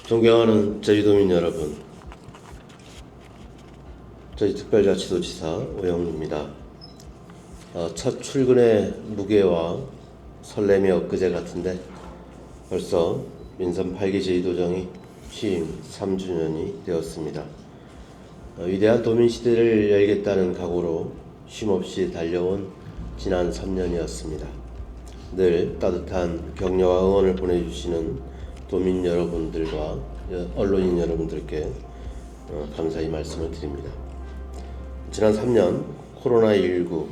존경하는 제주도민 여러분, 제주특별자치도지사 오영루입니다. 첫 출근의 무게와 설렘이 엊그제 같은데 벌써 민선 8기 제주도정이 취임 3주년이 되었습니다. 위대한 도민시대를 열겠다는 각오로 쉼없이 달려온 지난 3년이었습니다. 늘 따뜻한 격려와 응원을 보내주시는 도민 여러분들과 언론인 여러분들께 감사히 말씀을 드립니다. 지난 3년 코로나19,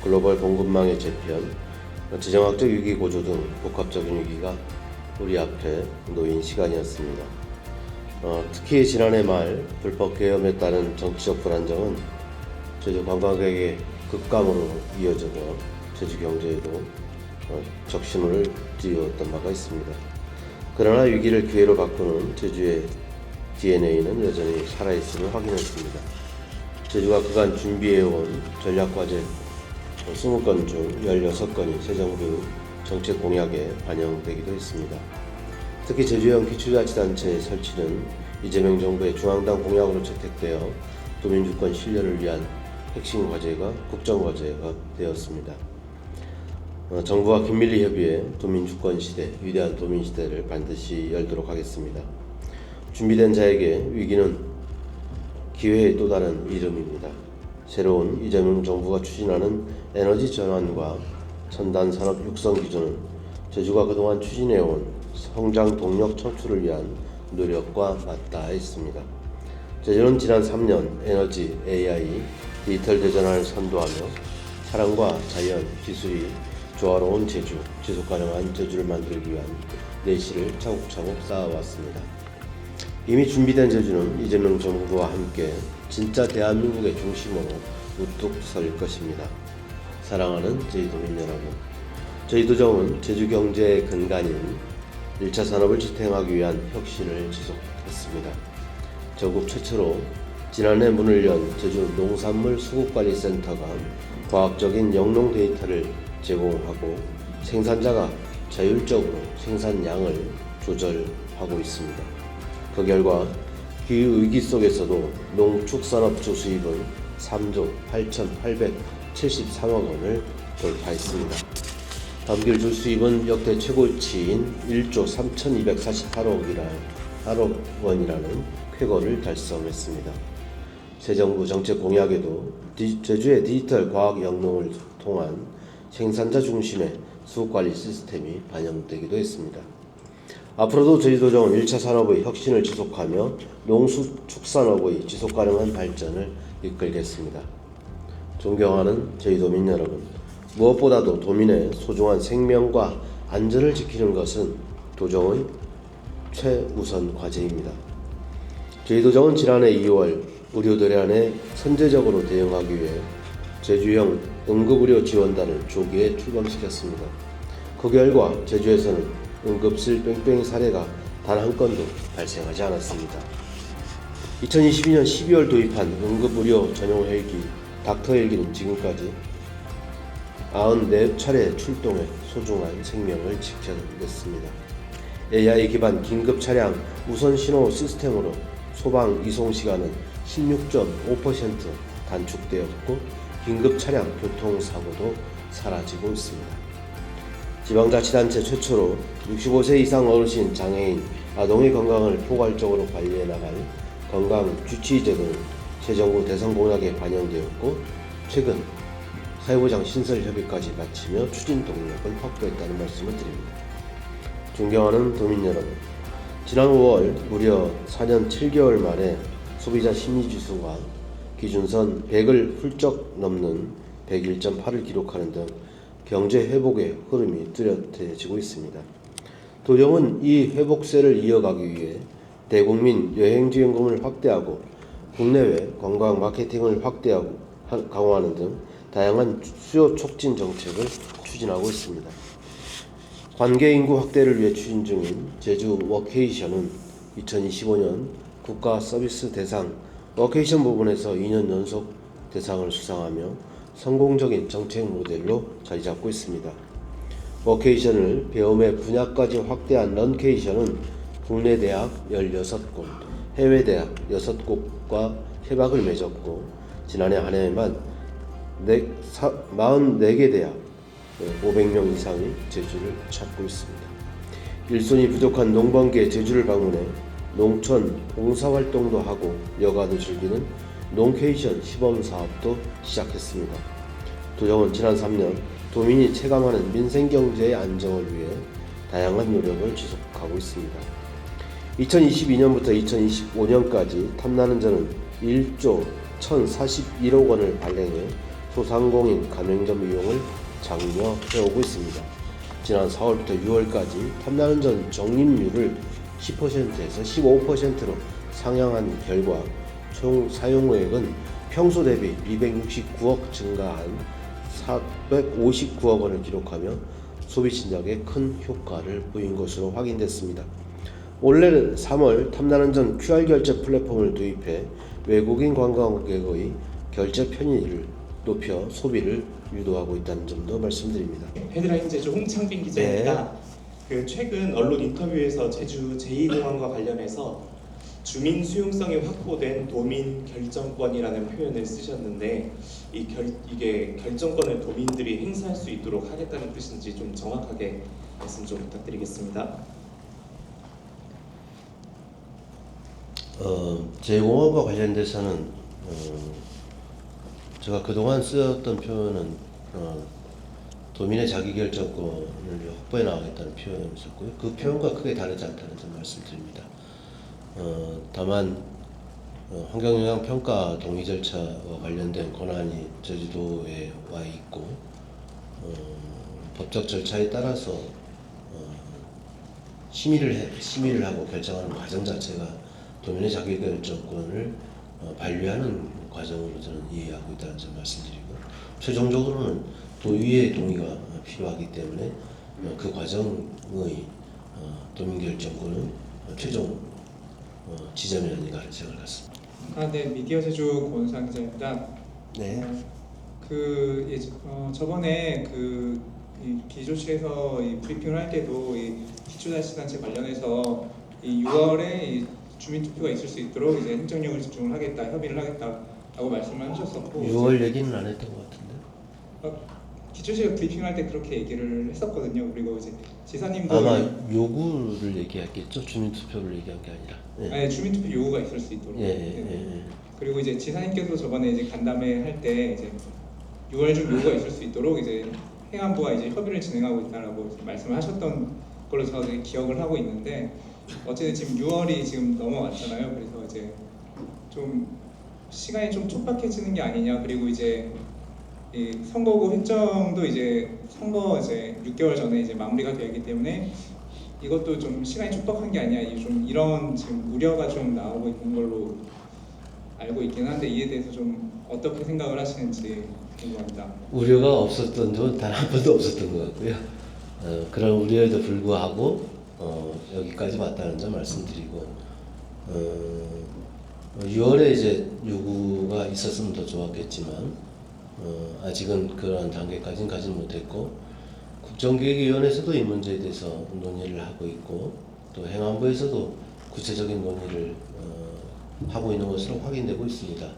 글로벌 공급망의 재편, 지정학적 위기 고조 등 복합적인 위기가 우리 앞에 놓인 시간이었습니다. 특히 지난해 말 불법 계엄에 따른 정치적 불안정은 제주 관광객의 급감으로 이어져서 제주 경제에도 적신호를 띄웠던 바가 있습니다. 그러나 위기를 기회로 바꾸는 제주의 DNA는 여전히 살아있음을 확인했습니다. 제주가 그간 준비해온 전략과제 20건 중 16건이 새 정부 정책 공약에 반영되기도 했습니다. 특히 제주형 기초자치단체 설치는 이재명 정부의 중앙당 공약으로 채택되어 도민주권 신뢰를 위한 핵심 과제가 국정과제가 되었습니다. 정부와 긴밀히 협의해 도민주권 시대, 위대한 도민시대를 반드시 열도록 하겠습니다. 준비된 자에게 위기는 기회의 또 다른 이름입니다. 새로운 이재명 정부가 추진하는 에너지 전환과 첨단 산업 육성 기조는 제주가 그동안 추진해온 성장 동력 창출을 위한 노력과 맞닿아 있습니다. 제주는 지난 3년 에너지, AI, 디지털 대전환을 선도하며 사랑과 자연, 기술이 조화로운 제주, 지속가능한 제주를 만들기 위한 내실을 차곡차곡 쌓아왔습니다. 이미 준비된 제주는 이재명 정부와 함께 진짜 대한민국의 중심으로 우뚝 설 것입니다. 사랑하는 제주도민 여러분, 제주도정은 제주 경제의 근간인 1차 산업을 지탱하기 위한 혁신을 지속했습니다. 전국 최초로 지난해 문을 연 제주 농산물 수급관리센터가 과학적인 영농 데이터를 제공하고 생산자가 자율적으로 생산량을 조절하고 있습니다. 그 결과 기후위기 속에서도 농축산업 주수입은 3조 8,873억 원을 돌파했습니다. 감귤 주수입은 역대 최고치인 1조 3,248억 원이라는 쾌거를 달성했습니다. 새 정부 정책 공약에도 제주의 디지털 과학 영농을 통한 생산자 중심의 수급관리 시스템이 반영되기도 했습니다. 앞으로도 제주도정은 1차 산업의 혁신을 지속하며 농수축산업의 지속가능한 발전을 이끌겠습니다. 존경하는 제주도민 여러분, 무엇보다도 도민의 소중한 생명과 안전을 지키는 것은 도정의 최우선 과제입니다. 제주도정은 지난해 2월 의료도량에 선제적으로 대응하기 위해 제주형 응급의료 지원단을 조기에 출범시켰습니다. 그 결과 제주에서는 응급실 뺑뺑이 사례가 단 한 건도 발생하지 않았습니다. 2022년 12월 도입한 응급의료 전용 헬기 닥터 헬기는 지금까지 94차례 출동해 소중한 생명을 지켜냈습니다. AI 기반 긴급 차량 우선 신호 시스템으로 소방 이송 시간은 16.5% 단축되었고 긴급 차량 교통사고도 사라지고 있습니다. 지방자치단체 최초로 65세 이상 어르신, 장애인, 아동의 건강을 포괄적으로 관리해 나갈 건강 주치의제 등은 새 정부 대선 공약에 반영되었고 최근 사회보장 신설 협의까지 마치며 추진 동력을 확보했다는 말씀을 드립니다. 존경하는 도민 여러분, 지난 5월 무려 4년 7개월 만에 소비자 심리지수가 기준선 100을 훌쩍 넘는 101.8을 기록하는 등 경제 회복의 흐름이 뚜렷해지고 있습니다. 도정은 이 회복세를 이어가기 위해 대국민 여행지원금을 확대하고 국내외 관광 마케팅을 강화하는 등 다양한 수요 촉진 정책을 추진하고 있습니다. 관계 인구 확대를 위해 추진 중인 제주 워케이션은 2025년 국가 서비스 대상 워케이션 부분에서 2년 연속 대상을 수상하며 성공적인 정책 모델로 자리 잡고 있습니다. 워케이션을 배움의 분야까지 확대한 런케이션은 국내 대학 16곳, 해외 대학 6곳과 협약을 맺었고 지난해 한 해에만 44개 대학 500명 이상이 제주를 찾고 있습니다. 일손이 부족한 농번기에 제주를 방문해 농촌 봉사활동도 하고 여가도 즐기는 농케이션 시범사업도 시작했습니다. 도정은 지난 3년 도민이 체감하는 민생경제의 안정을 위해 다양한 노력을 지속하고 있습니다. 2022년부터 2025년까지 탐나는전은 1조 1,041억 원을 발행해 소상공인 가맹점 이용을 장려해오고 있습니다. 지난 4월부터 6월까지 탐나는전 적립률을 10%에서 15%로 상향한 결과 총 사용액은 평소 대비 269억 증가한 459억 원을 기록하며 소비 진작에 큰 효과를 보인 것으로 확인됐습니다. 올해는 3월 탐나는전 QR 결제 플랫폼을 도입해 외국인 관광객의 결제 편의를 높여 소비를 유도하고 있다는 점도 말씀드립니다. 헤드라인 제주 홍창빈 기자입니다. 그 최근 언론 인터뷰에서 제주 제2공항과 관련해서 주민 수용성이 확보된 도민 결정권이라는 표현을 쓰셨는데 이게 결정권을 도민들이 행사할 수 있도록 하겠다는 뜻인지 좀 정확하게 말씀 좀 부탁드리겠습니다. 제2공항과 관련돼서는 제가 그동안 쓰였던 표현은 도민의 자기결정권을 확보해 나가겠다는 표현을 썼고요. 그 표현과 크게 다르지 않다는 점 말씀드립니다. 다만 환경영향평가 동의 절차와 관련된 권한이 제주도에 와 있고 법적 절차에 따라서 심의를 하고 결정하는 과정 자체가 도민의 자기결정권을 반려하는 과정으로 저는 이해하고 있다는 점 말씀드리고 최종적으로는 도의회의 동의가 필요하기 때문에 그 과정의 도민결정권은 최종 지점이 아닌가 생각을 했습니다. 네, 미디어 제주 권상 기자입니다. 네. 저번에 이 기조실에서 이 브리핑을 할 때도 이 기초자치단체 관련해서 이 6월에 주민투표가 있을 수 있도록 이제 행정력을 집중을 하겠다, 협의를 하겠다라고 말씀을 하셨었고 6월 얘기는 안 했던 것 같은데. 기초실 브리핑을 할 때 그렇게 얘기를 했었거든요. 그리고 이제 지사님도 아마 요구를 얘기했겠죠. 주민투표를 얘기한 게 아니라. 네, 주민투표 요구가 있을 수 있도록. 그리고 이제 지사님께서 저번에 이제 간담회 할 때 이제 6월 중 요구가 있을 수 있도록 이제 행안부와 이제 협의를 진행하고 있다라고 말씀을 하셨던 걸로 저도 기억을 하고 있는데 어쨌든 지금 6월이 지금 넘어왔잖아요. 그래서 이제 좀 시간이 좀 촉박해지는 게 아니냐. 그리고 이제 이 선거구 획정도 이제 선거 이제 6개월 전에 이제 마무리가 되기 때문에 이것도 좀 시간이 촉박한 게 아니냐. 좀 이런 지금 우려가 좀 나오고 있는 걸로 알고 있긴 한데 이에 대해서 좀 어떻게 생각을 하시는지 궁금합니다. 우려가 없었던 적은 단 한 번도 없었던 것 같고요. 그런 우려에도 불구하고 여기까지 왔다는 점 말씀드리고 6월에 이제 요구가 있었으면 더 좋았겠지만 아직은 그런 단계까지는 가지 못했고 국정기획위원회에서도 이 문제에 대해서 논의를 하고 있고 또 행안부에서도 구체적인 논의를 하고 있는 것으로 확인되고 있습니다.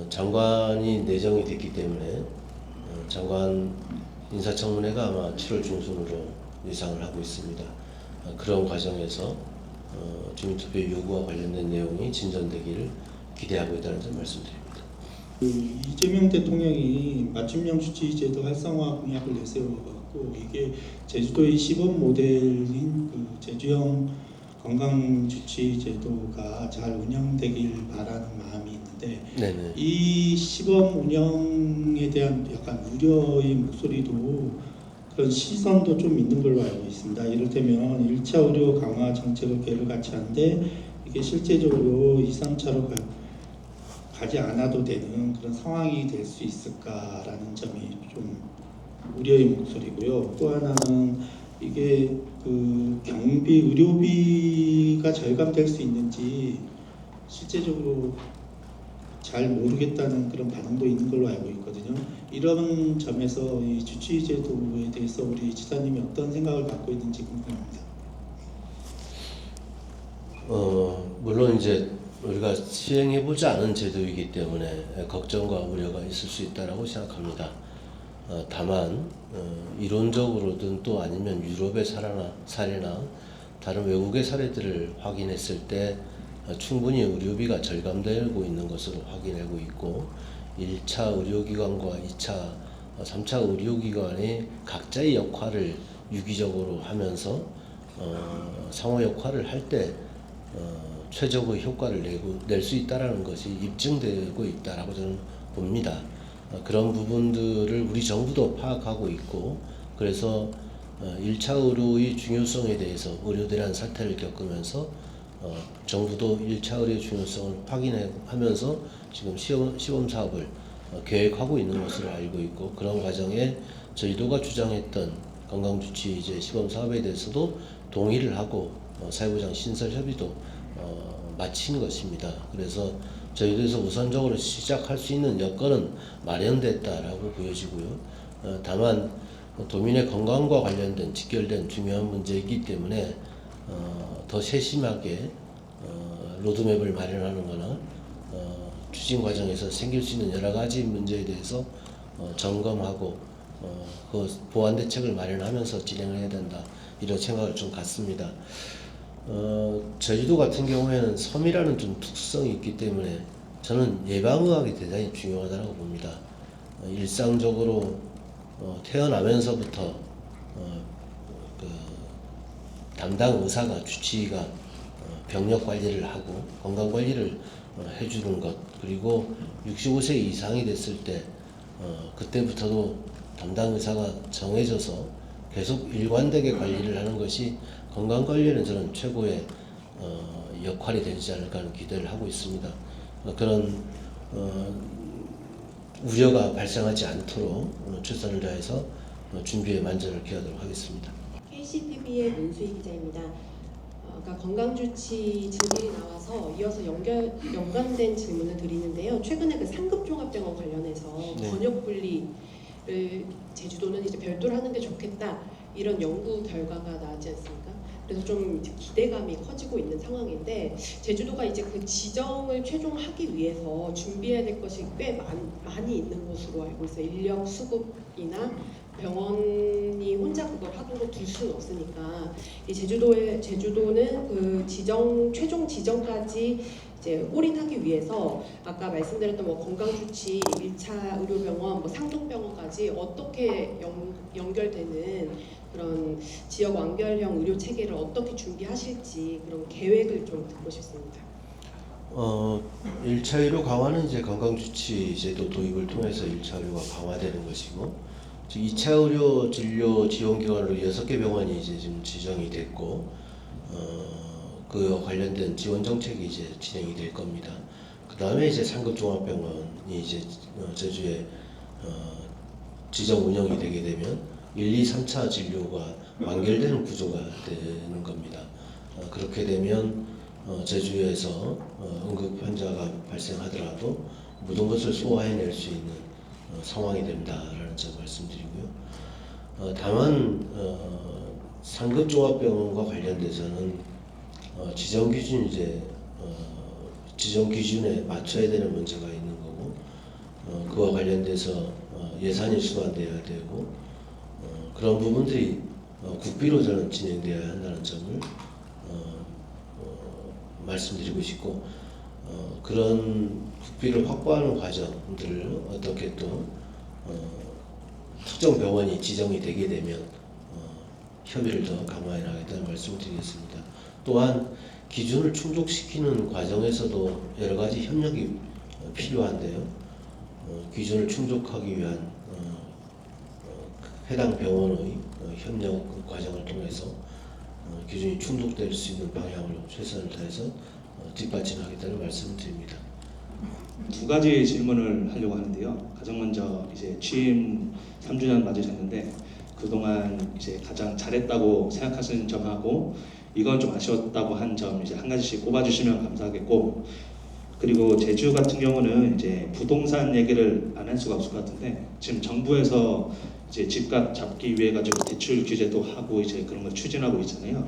장관이 내정이 됐기 때문에 장관 인사청문회가 아마 7월 중순으로 예상을 하고 있습니다. 그런 과정에서 주민투표 요구와 관련된 내용이 진전되기를 기대하고 있다는 점 말씀드립니다. 이재명 대통령이 맞춤형 주치제도 활성화 공약을 내세워갖고 이게 제주도의 시범 모델인 제주형 건강주치제도가 잘 운영되길 바라는 마음이 있는데 네네. 이 시범 운영에 대한 약간 우려의 목소리도 그런 시선도 좀 있는 걸로 알고 있습니다. 이를테면 1차 의료 강화 정책을 계획을 같이 하는데 이게 실제적으로 2, 3차로 가지 않아도 되는 그런 상황이 될 수 있을까라는 점이 좀 우려의 목소리고요. 또 하나는 이게 경비, 의료비가 절감될 수 있는지 실제적으로 잘 모르겠다는 그런 반응도 있는 걸로 알고 있거든요. 이런 점에서 이 주치의제도에 대해서 우리 지사님이 어떤 생각을 갖고 있는지 궁금합니다. 물론 이제 우리가 시행해보지 않은 제도이기 때문에 걱정과 우려가 있을 수 있다라고 생각합니다. 다만 이론적으로든 또 아니면 유럽의 사례나 다른 외국의 사례들을 확인했을 때 충분히 의료비가 절감되고 있는 것으로 확인하고 있고 1차 의료기관과 2차, 3차 의료기관의 각자의 역할을 유기적으로 하면서 상호 역할을 할 때 최적의 효과를 낼 수 있다라는 것이 입증되고 있다라고 저는 봅니다. 그런 부분들을 우리 정부도 파악하고 있고 그래서 1차 의료의 중요성에 대해서 의료대란 사태를 겪으면서 정부도 1차 의료의 중요성을 확인하면서 지금 시범 사업을 계획하고 있는 것으로 알고 있고 그런 과정에 저희도가 주장했던 건강주치의제 시범 사업에 대해서도 동의를 하고 사회부장 신설 협의도 마친 것입니다. 그래서 저희도에서 우선적으로 시작할 수 있는 여건은 마련됐다라고 보여지고요. 다만 도민의 건강과 관련된 직결된 중요한 문제이기 때문에 더 세심하게 로드맵을 마련하는 거나 추진 과정에서 생길 수 있는 여러 가지 문제에 대해서 점검하고 그 보완 대책을 마련하면서 진행을 해야 된다 이런 생각을 좀 갖습니다. 제주도 같은 경우에는 섬이라는 좀 특성이 있기 때문에 저는 예방의학이 대단히 중요하다고 봅니다. 일상적으로 태어나면서부터 그 담당 의사가 주치의가 병력 관리를 하고 건강 관리를 해주는 것 그리고 65세 이상이 됐을 때 그때부터도 담당 의사가 정해져서 계속 일관되게 관리를 하는 것이 건강 관리는 저는 최고의 역할이 되지 않을까 하는 기대를 하고 있습니다. 그런 우려가 발생하지 않도록 최선을 다해서 준비에 만전을 기하도록 하겠습니다. KCTV의 문수희 기자입니다. 아까 건강주치 질문이 나와서 이어서 연관된 질문을 드리는데요. 최근에 그 상급종합병원 관련해서 네. 번역 분리를 제주도는 이제 별도로 하는 게 좋겠다 이런 연구 결과가 나왔지 않습니까? 그래서 좀 이제 기대감이 커지고 있는 상황인데 제주도가 이제 그 지정을 최종 하기 위해서 준비해야 될 것이 꽤 많이 있는 것으로 알고 있어요. 인력 수급이나 병원이 혼자 그걸 하도록 둘 수는 없으니까 이 제주도는 그 최종 지정까지 이제 올인하기 위해서 아까 말씀드렸던 뭐 건강주치, 1차 의료병원, 뭐 상동병원까지 어떻게 연결되는 그런 지역 완결형 의료 체계를 어떻게 준비하실지 그런 계획을 좀 듣고 싶습니다. 1차 의료 강화는 이제 건강주치 제도 도입을 통해서 1차 의료가 강화되는 것이고 2차 의료 진료 지원기관으로 6개 병원이 이제 지금 지정이 됐고 그와 관련된 지원 정책이 이제 진행이 될 겁니다. 그 다음에 이제 상급종합병원이 이제 제주에 지정 운영이 되게 되면 1, 2, 3차 진료가 완결되는 구조가 되는 겁니다. 그렇게 되면 제주에서 응급 환자가 발생하더라도 모든 것을 소화해낼 수 있는 상황이 된다라는 점 말씀드리고요. 다만 상급종합병원과 관련돼서는 지정 기준 지정 기준에 맞춰야 되는 문제가 있는 거고 그와 관련돼서 예산이 수반돼야 되고 그런 부분들이 국비로 저는 진행돼야 한다는 점을 말씀드리고 싶고 그런 국비를 확보하는 과정들을 어떻게 또 특정 병원이 지정이 되게 되면 협의를 더 강화해 나가겠다는 말씀을 드리겠습니다. 또한 기준을 충족시키는 과정에서도 여러 가지 협력이 필요한데요. 기준을 충족하기 위한 해당 병원의 협력 과정을 통해서 기준이 충족될 수 있는 방향으로 최선을 다해서 뒷받침하겠다는 말씀을 드립니다. 두 가지 질문을 하려고 하는데요. 가장 먼저 이제 취임 3주년 맞으셨는데 그동안 이제 가장 잘했다고 생각하시는 점하고 이건 좀 아쉬웠다고 한 점 이제 한 가지씩 꼽아주시면 감사하겠고 그리고 제주 같은 경우는 이제 부동산 얘기를 안 할 수가 없을 것 같은데 지금 정부에서 이제 집값 잡기 위해 가지고 대출 규제도 하고 이제 그런 걸 추진하고 있잖아요.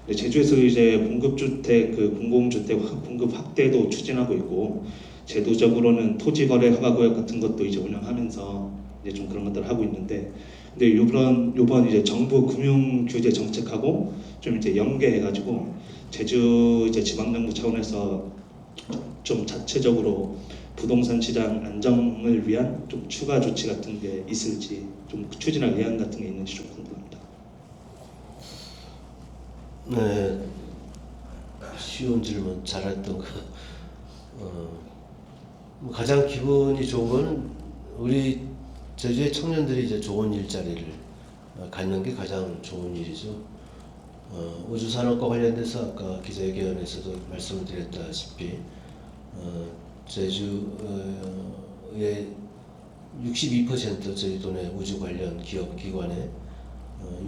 근데 제주에서 이제 공급주택 그 공공주택 공급 확대도 추진하고 있고 제도적으로는 토지거래 허가구역 같은 것도 이제 운영하면서 이제 좀 그런 것들을 하고 있는데 근데 요번 이제 정부 금융 규제 정책하고 좀 이제 연계해가지고 제주 이제 지방정부 차원에서 좀 자체적으로 부동산 시장 안정을 위한 좀 추가 조치 같은 게 있을지 좀 추진할 의향 같은 게 있는지 좀 궁금합니다. 네, 쉬운 질문 잘했던 거. 가장 기분이 좋은 거는 우리 제주의 청년들이 이제 좋은 일자리를 갖는 게 가장 좋은 일이죠. 우주산업과 관련돼서 아까 기자회견에서도 말씀을 드렸다시피 제주의 62% 제주도 내 우주 관련 기업 기관의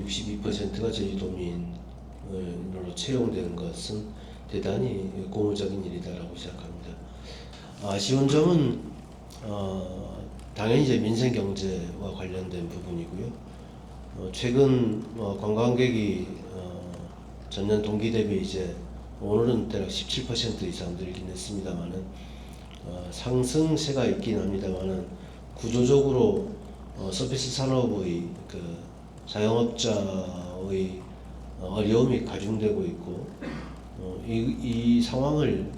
62%가 제주도민으로 채용되는 것은 대단히 고무적인 일이다라고 생각합니다. 아쉬운 점은 당연히 이제 민생 경제와 관련된 부분이고요. 최근 관광객이 전년 동기 대비 이제 오늘은 대략 17% 이상 늘긴 했습니다만은 상승세가 있긴 합니다만은 구조적으로 서비스 산업의 그 자영업자의 어려움이 가중되고 있고 이 상황을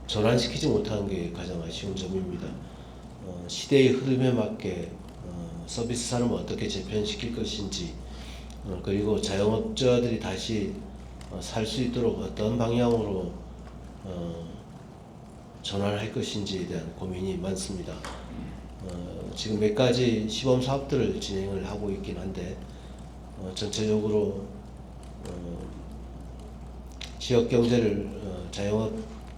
전환시키지 못하는 게 가장 아쉬운 점입니다. 시대의 흐름에 맞게 서비스 산업을 어떻게 재편시킬 것인지 그리고 자영업자들이 다시 살 수 있도록 어떤 방향으로 전환을 할 것인지에 대한 고민이 많습니다. 지금 몇 가지 시범 사업들을 진행을 하고 있긴 한데 전체적으로 지역 경제를 자영업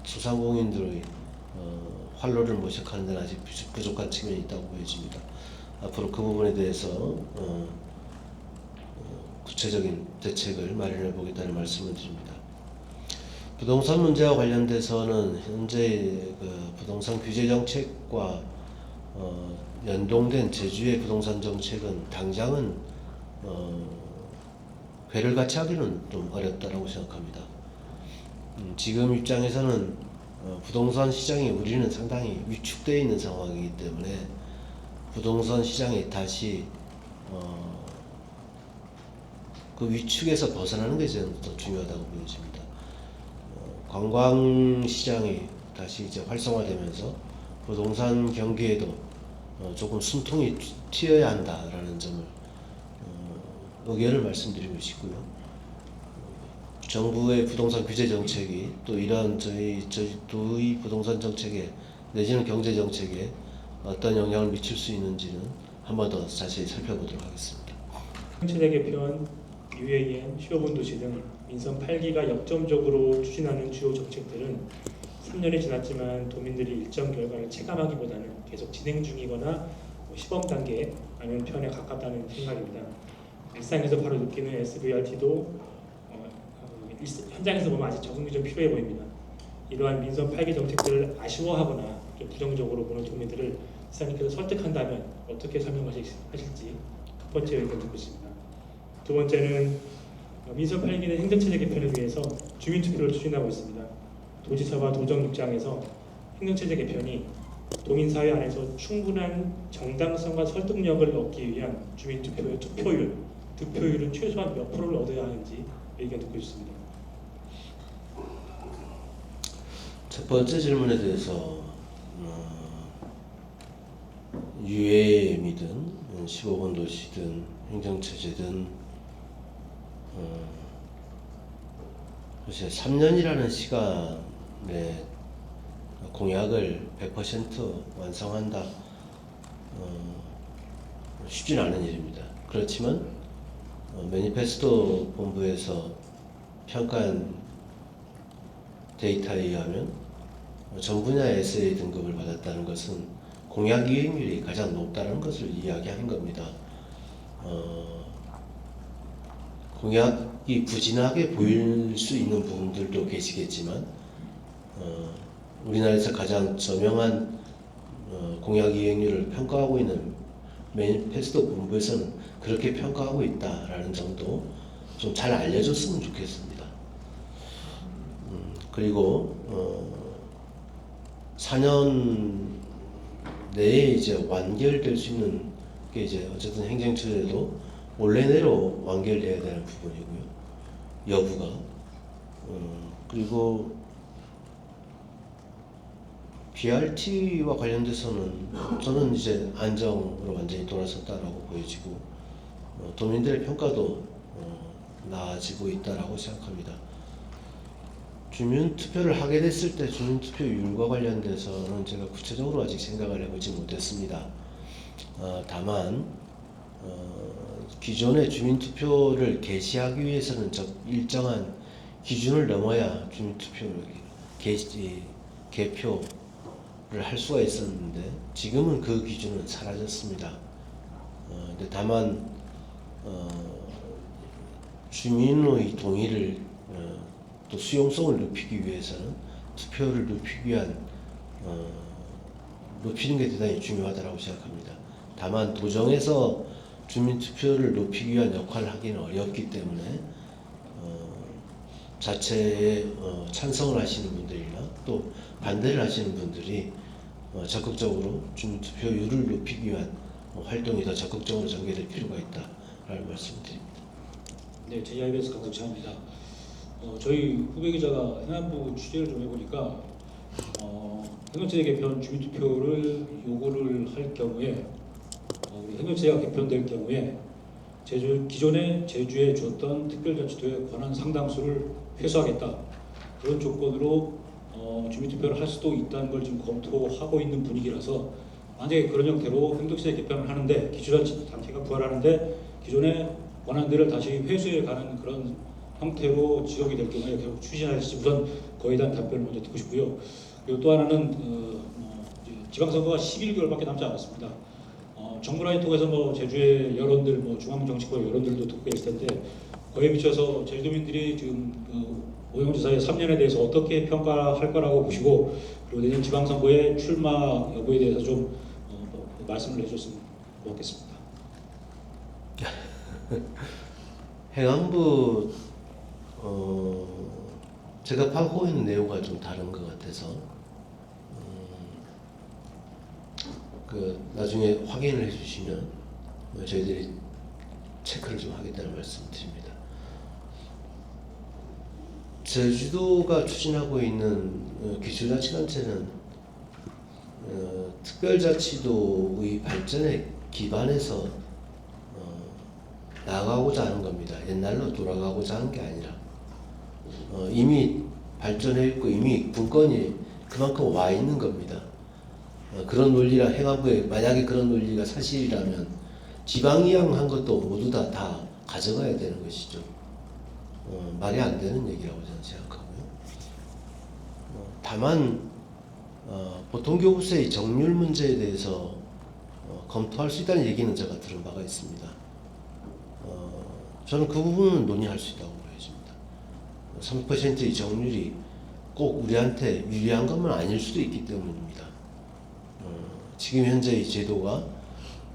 소상공인들의 활로를 모색하는 데는 아직 부족한 측면이 있다고 보여집니다. 앞으로 그 부분에 대해서 구체적인 대책을 마련해 보겠다는 말씀을 드립니다. 부동산 문제와 관련돼서는 현재 그 부동산 규제 정책과 연동된 제주의 부동산 정책은 당장은 궤를 같이 하기는 좀 어렵다고 생각합니다. 지금 입장에서는 부동산 시장이 우리는 상당히 위축되어 있는 상황이기 때문에 부동산 시장이 다시 그 위축에서 벗어나는 게 저는 더 중요하다고 보여집니다. 관광 시장이 다시 이제 활성화되면서 부동산 경기에도 조금 숨통이 튀어야 한다라는 점을 의견을 말씀드리고 싶고요. 정부의 부동산 규제 정책이 또 이러한 저희의 부동산 정책에 내지는 경제 정책에 어떤 영향을 미칠 수 있는지는 한 번 더 자세히 살펴보도록 하겠습니다. 체제 개편, UAM, 휴업은 도시 등 민선 8기가 역점적으로 추진하는 주요 정책들은 3년이 지났지만 도민들이 일정 결과를 체감하기보다는 계속 진행 중이거나 시범 단계라는 편에 가깝다는 생각입니다. 일상에서 바로 느끼는 SVRT도 현장에서 보면 아직 적응이 좀 필요해 보입니다. 이러한 민선 8기 정책들을 아쉬워하거나 좀 부정적으로 보는 도민들을 시장님께서 설득한다면 어떻게 설명하실지 첫 번째 의견 듣고 있습니다. 두 번째는 민선 8기는 행정체제 개편을 위해서 주민투표를 추진하고 있습니다. 도지사와 도정 입장에서 행정체제 개편이 도민사회 안에서 충분한 정당성과 설득력을 얻기 위한 주민투표의 투표율, 득표율은 최소한 몇 프로를 얻어야 하는지 의견 듣고 있습니다. 첫 번째 질문에 대해서 UAM이든 15번 도시든 행정체제든 글쎄 3년이라는 시간에 공약을 100% 완성한다 쉽진 않은 일입니다. 그렇지만 매니페스토 본부에서 평가한 데이터에 의하면 전 분야에서 SA 등급을 받았다는 것은 공약 이행률이 가장 높다는 것을 이야기하는 겁니다. 공약이 부진하게 보일 수 있는 부분들도 계시겠지만 우리나라에서 가장 저명한 공약 이행률을 평가하고 있는 매니페스토 본부에서는 그렇게 평가하고 있다라는 점도 좀 잘 알려줬으면 좋겠습니다. 그리고 4년 내에 이제 완결될 수 있는 게 이제 어쨌든 행정처에도 원래 내로 완결돼야 되는 부분이고요. 여부가 그리고 BRT와 관련돼서는 저는 이제 안정으로 완전히 돌아섰다라고 보여지고 도민들의 평가도 나아지고 있다라고 생각합니다. 주민 투표를 하게 됐을 때 주민 투표율과 관련돼서는 제가 구체적으로 아직 생각을 해보지 못했습니다. 다만 기존의 주민 투표를 개시하기 위해서는 일정한 기준을 넘어야 주민 투표를 개표를 할 수가 있었는데 지금은 그 기준은 사라졌습니다. 근데 다만 주민의 동의를 또 수용성을 높이기 위해서는 투표를 높이기 위한 높이는 게 대단히 중요하다고 생각합니다. 다만 도정에서 주민 투표를 높이기 위한 역할을 하기는 어렵기 때문에 자체에 찬성을 하시는 분들이나 또 반대를 하시는 분들이 적극적으로 주민 투표율을 높이기 위한 활동이 더 적극적으로 전개될 필요가 있다라는 말씀을 드립니다. 네, JIBS 강석찬입니다. 저희 후배 기자가 행안부 취재를 좀 해보니까 행정체 개편 주민투표를 요구를 할 경우에 우리 행정체가 개편될 경우에 기존에 제주에 줬던 특별자치도의 권한 상당수를 회수하겠다 그런 조건으로 주민투표를 할 수도 있다는 걸 지금 검토하고 있는 분위기라서 만약에 그런 형태로 행정체 개편을 하는데 기초자치단체가 부활하는데 기존의 권한들을 다시 회수해 가는 그런 형태로 지적이 될 경우에 결국 추진하실지 우선 거에 대한 답변을 먼저 듣고 싶고요. 그리고 또 하나는 지방선거가 11개월밖에 남지 않았습니다. 정부 라인 통해서 제주의 여론들, 중앙정치권 여론들도 듣고 계실 텐데 거기에 비춰서 제주도민들이 지금 오영지사의 3년에 대해서 어떻게 평가할 거라고 보시고 그리고 내년 지방선거의 출마 여부에 대해서 좀 말씀을 해주셨으면 고맙겠습니다. 행안부 제가 파악하고 있는 내용과 좀 다른 것 같아서 나중에 확인을 해주시면 저희들이 체크를 좀 하겠다는 말씀을 드립니다. 제주도가 추진하고 있는 기초자치단체는 특별자치도의 발전에 기반해서 나아가고자 하는 겁니다. 옛날로 돌아가고자 하는 게 아니라 이미 발전해 있고 이미 분권이 그만큼 와 있는 겁니다. 그런 논리라 행안부에 만약에 그런 논리가 사실이라면 지방이양한 것도 모두 다 가져가야 되는 것이죠. 말이 안 되는 얘기라고 저는 생각하고요. 다만 보통교부세의 정률 문제에 대해서 검토할 수 있다는 얘기는 제가 들은 바가 있습니다. 저는 그 부분은 논의할 수 있다고 보여집니다. 3%의 정률이 꼭 우리한테 유리한 것만 아닐 수도 있기 때문입니다. 지금 현재의 제도가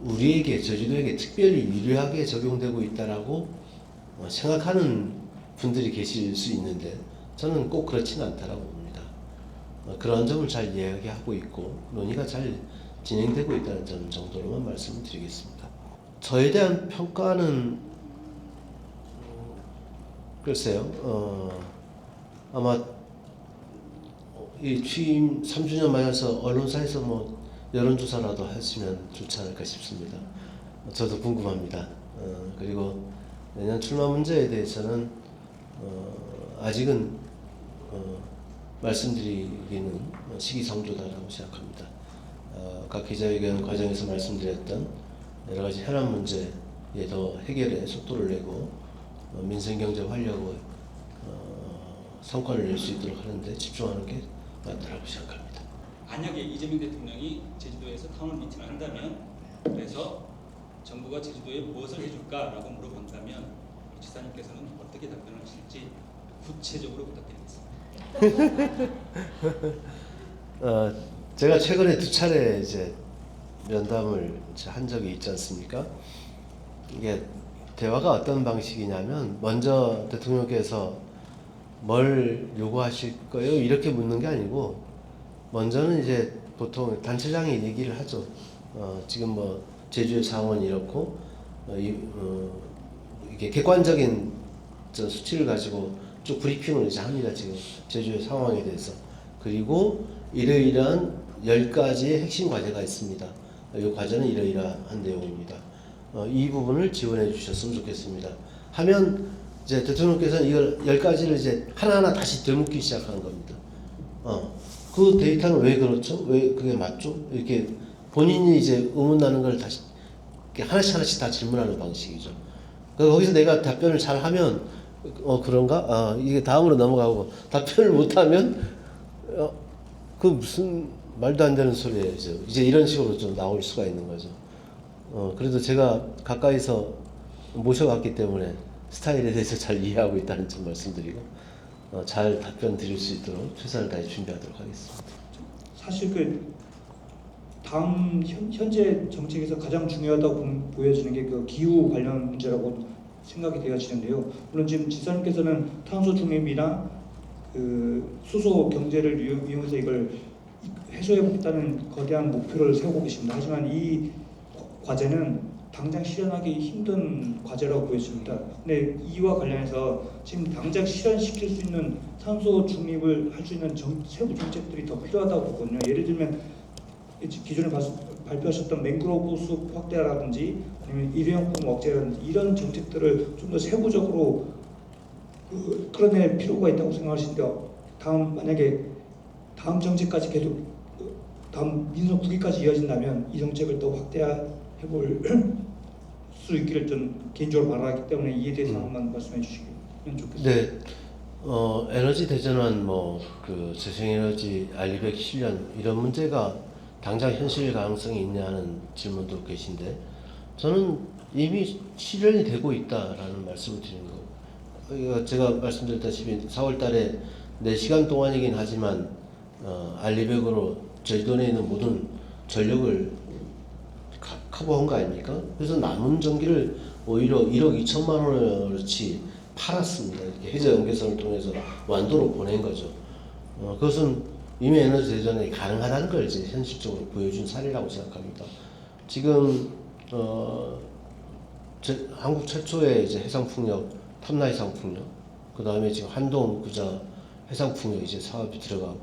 우리에게 제주도에게 특별히 유리하게 적용되고 있다라고 생각하는 분들이 계실 수 있는데 저는 꼭 그렇지는 않다라고 봅니다. 그런 점을 잘 이야기하고 있고 논의가 잘 진행되고 있다는 점 정도로만 말씀을 드리겠습니다. 저에 대한 평가는 글쎄요. 아마 이 취임 3주년 맞아서 언론사에서 여론조사라도 하시면 좋지 않을까 싶습니다. 저도 궁금합니다. 그리고 내년 출마 문제에 대해서는 아직은 말씀드리기는 시기상조다라고 생각합니다. 아까 기자회견 과정에서 말씀드렸던 여러 가지 현안 문제에 더 해결에 속도를 내고 민생경제 활력을 성과를 낼 수 있도록 하는데 집중하는 게 맞다라고 생각합니다. 만약에 이재명 대통령이 제주도에서 타운 미팅을 한다면 그래서 정부가 제주도에 무엇을 해줄까라고 물어본다면 지사님께서는 어떻게 답변을 하실지 구체적으로 부탁드리겠습니다. 제가 최근에 2차례 이제 면담을 이제 한 적이 있지 않습니까? 이게 대화가 어떤 방식이냐면 먼저 대통령께서 뭘 요구하실 거예요? 이렇게 묻는 게 아니고 먼저는 이제 보통 단체장이 얘기를 하죠. 지금 뭐 제주의 상황은 이렇고 이게 객관적인 수치를 가지고 쭉 브리핑을 이제 합니다. 지금 제주의 상황에 대해서. 그리고 이러이러한 10가지의 핵심 과제가 있습니다. 이 과제는 이러이러한 내용입니다. 이 부분을 지원해 주셨으면 좋겠습니다. 하면 이제 대통령께서는 이걸 10가지를 이제 하나하나 다시 되묻기 시작하는 겁니다. 그 데이터는 왜 그렇죠? 왜 그게 맞죠? 이렇게 본인이 이제 의문나는 걸 다시 이렇게 하나씩 다 질문하는 방식이죠. 거기서 내가 답변을 잘 하면 그런가? 이게 다음으로 넘어가고 답변을 못하면 그 무슨 말도 안 되는 소리예요. 이제 이런 식으로 좀 나올 수가 있는 거죠. 그래도 제가 가까이서 모셔갔기 때문에 스타일에 대해서 잘 이해하고 있다는 점 말씀드리고 잘 답변 드릴 수 있도록 최선을 다해 준비하도록 하겠습니다. 사실 그 다음 현재 정책에서 가장 중요하다고 보여지는 게 그 기후 관련 문제라고 생각이 되어지는데요. 물론 지금 지사님께서는 탄소 중립이나 그 수소 경제를 이용해서 이걸 해소해보겠다는 거대한 목표를 세우고 계십니다. 하지만 이 과제는 당장 실현하기 힘든 과제라고 보여집니다. 근데 이와 관련해서 지금 당장 실현시킬 수 있는 탄소 중립을 할 수 있는 세부 정책들이 더 필요하다고 보거든요. 예를 들면 기존에 발표하셨던 맹그로브 숲 확대라든지 아니면 일회용품 억제라든지 이런 정책들을 좀 더 세부적으로 끌어낼 필요가 있다고 생각하시는데 만약에 다음 정책까지 계속 다음 민선 9기까지 이어진다면 이 정책을 또 확대해볼 수 있기를 좀 개인적으로 바라기 때문에 이에 대해서 한번 말씀해 주시면 좋겠습니다. 네, 에너지 대전환, 그 재생에너지 알리백 실현 이런 문제가 당장 현실 가능성이 있냐는 질문도 계신데 저는 이미 실현이 되고 있다라는 말씀을 드리는 거예요. 제가 말씀드렸다시피 4월달에 4시간 동안이긴 하지만 알리백으로 제주도 내에 있는 모든 전력을 커버한 거 아닙니까? 그래서 남은 전기를 오히려 1억 2천만 원어치 팔았습니다. 이렇게 해저 연계선을 통해서 완도로 보낸 거죠. 그것은 이미 에너지 대전이 가능하다는 걸 이제 현실적으로 보여준 사례라고 생각합니다. 지금 한국 최초의 이제 해상풍력 탐라 해상풍력, 그 다음에 지금 한동 구자 해상풍력 이제 사업이 들어가고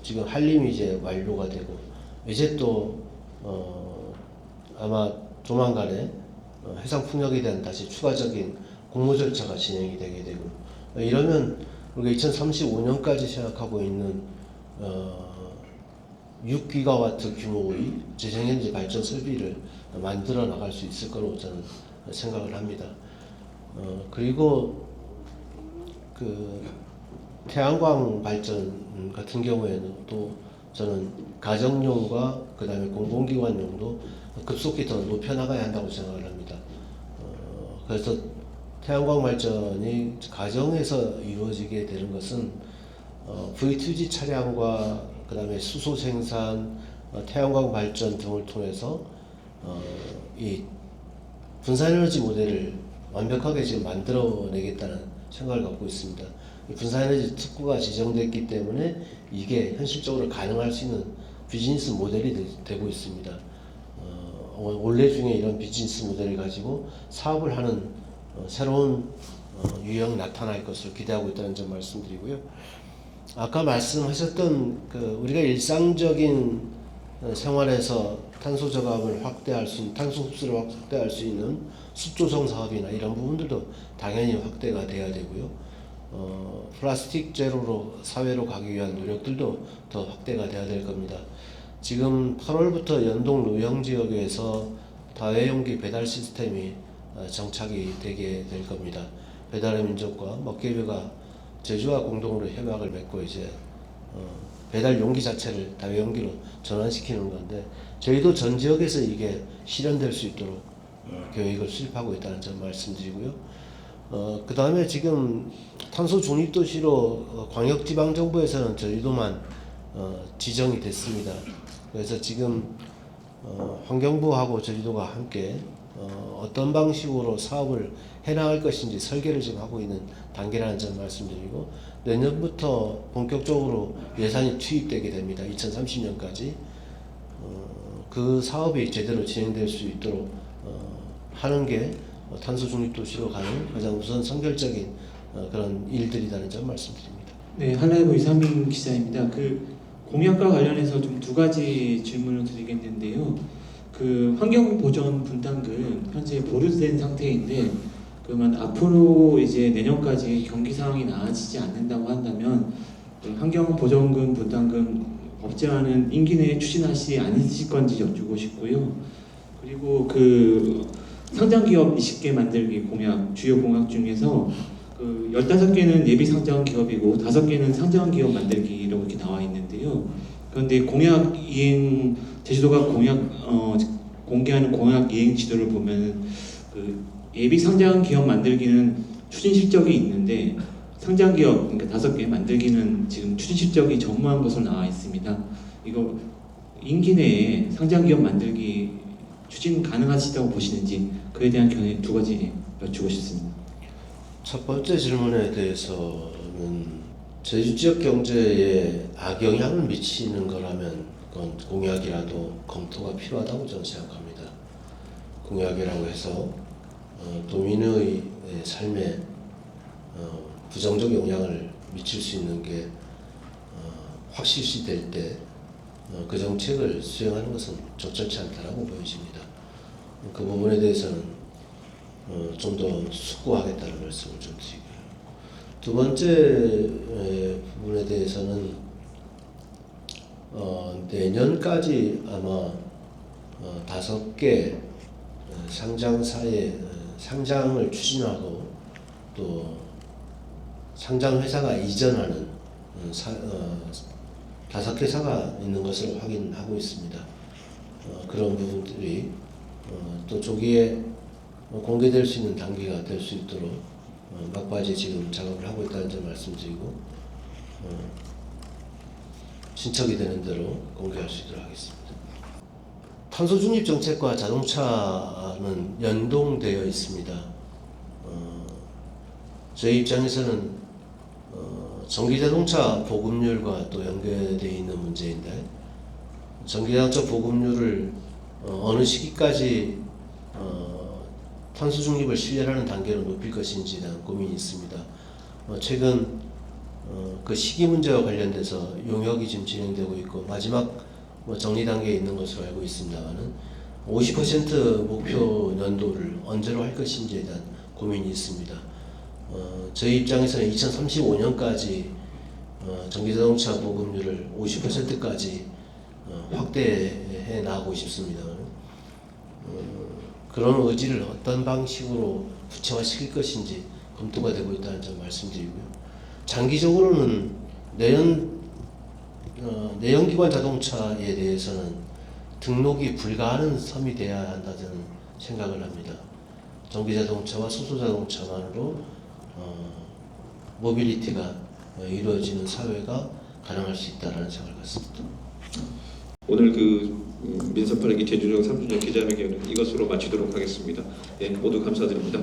지금 한림이 이제 완료가 되고 이제 또 아마 조만간에 해상풍력에 대한 다시 추가적인 공모 절차가 진행이 되게 되고 이러면 우리가 2035년까지 생각하고 있는 6기가와트 규모의 재생에너지 발전 설비를 만들어 나갈 수 있을 거로 저는 생각을 합니다. 그리고 그 태양광 발전 같은 경우에는 또 저는 가정용과 그 다음에 공공기관용도 급속히 더 높여나가야 한다고 생각을 합니다. 그래서 태양광 발전이 가정에서 이루어지게 되는 것은 V2G 차량과 그 다음에 수소 생산, 태양광 발전 등을 통해서 이 분산에너지 모델을 완벽하게 지금 만들어내겠다는 생각을 갖고 있습니다. 분산에너지 특구가 지정됐기 때문에 이게 현실적으로 가능할 수 있는 비즈니스 모델이 되고 있습니다. 올해 중에 이런 비즈니스 모델을 가지고 사업을 하는 새로운 유형이 나타날 것을 기대하고 있다는 점 말씀드리고요. 아까 말씀하셨던 우리가 일상적인 생활에서 탄소 저감을 확대할 수 있는, 탄소 흡수를 확대할 수 있는 숲조성 사업이나 이런 부분들도 당연히 확대가 돼야 되고요. 플라스틱 제로로 사회로 가기 위한 노력들도 더 확대가 돼야 될 겁니다. 지금 8월부터 연동 노영 지역에서 다회용기 배달 시스템이 정착이 되게 될 겁니다. 배달의 민족과 먹개비가 제주와 공동으로 협약을 맺고 이제 배달 용기 자체를 다회용기로 전환시키는 건데 저희도 전 지역에서 이게 실현될 수 있도록 계획을 수립하고 있다는 점 말씀드리고요. 그 다음에 지금 탄소 중립도시로 광역지방정부에서는 저희도만 지정이 됐습니다. 그래서 지금 환경부하고 제주도가 함께 어떤 방식으로 사업을 해나갈 것인지 설계를 지금 하고 있는 단계라는 점 말씀드리고, 내년부터 본격적으로 예산이 투입되게 됩니다. 2030년까지 그 사업이 제대로 진행될 수 있도록 하는 게 탄소 중립 도시로 가는 가장 우선 선결적인 그런 일들이라는 점 말씀드립니다. 네, 한라이브 이상민 기자입니다. 그 공약과 관련해서 좀 두 가지 질문을 드리겠는데요. 그 환경보전 분담금 현재 보류된 상태인데, 그러면 앞으로 이제 내년까지 경기 상황이 나아지지 않는다고 한다면 그 환경보전금 분담금 법제화는 임기 내에 추진하시 않으실 건지 여쭈고 싶고요. 그리고 그 상장기업 20개 만들기 공약, 주요 공약 중에서 그 15개는 예비 상장 기업이고 5개는 상장 기업 만들기라고 이렇게 나와 있는데요. 그런데 공약 이행, 제주도가 공개하는 공약 이행 지도를 보면 그 예비 상장 기업 만들기는 추진 실적이 있는데 상장 기업, 그러니까 5개 만들기는 지금 추진 실적이 전무한 것으로 나와 있습니다. 이거 임기 내에 상장 기업 만들기 추진 가능하시다고 보시는지, 그에 대한 견해 두 가지 여쭈고 싶습니다. 첫 번째 질문에 대해서는 제주 지역 경제에 악영향을 미치는 거라면 그건 공약이라도 검토가 필요하다고 저는 생각합니다. 공약이라고 해서 도민의 삶에 부정적 영향을 미칠 수 있는 게 확실시 될 때 그 정책을 수행하는 것은 적절치 않다라고 보여집니다. 그 부분에 대해서는 좀 더 숙고하겠다는 말씀을 좀 드리고요. 두 번째 부분에 대해서는 내년까지 아마 5개 상장사의 상장을 추진하고 또 상장 회사가 이전하는 5개사가 있는 것을 확인하고 있습니다. 그런 부분들이 또 조기에 공개될 수 있는 단계가 될 수 있도록 막바지 지금 작업을 하고 있다는 점 말씀드리고, 신청이 되는 대로 공개할 수 있도록 하겠습니다. 탄소 중립 정책과 자동차는 연동되어 있습니다. 저희 입장에서는 전기자동차 보급률과 또 연계되어 있는 문제인데, 전기자동차 보급률을 어느 시기까지 탄소 중립을 실현하는 단계로 높일 것인지에 대한 고민이 있습니다. 최근 그 시기 문제와 관련돼서 용역이 지금 진행되고 있고 마지막 정리 단계에 있는 것으로 알고 있습니다만은 50% 목표 연도를 언제로 할 것인지에 대한 고민이 있습니다. 저희 입장에서는 2035년까지 전기자동차 보급률을 50%까지 확대해 나가고 싶습니다. 그런 의지를 어떤 방식으로 구체화시킬 것인지 검토가 되고 있다는 점 말씀드리고요. 장기적으로는 내연기관 자동차에 대해서는 등록이 불가하는 섬이 되어야 한다는 생각을 합니다. 전기자동차와 수소자동차만으로 모빌리티가 이루어지는 사회가 가능할 수 있다는 생각을 갖습니다. 오늘 민선 8기 제주도역 3주년 기자회견은 이것으로 마치도록 하겠습니다. 네, 모두 감사드립니다.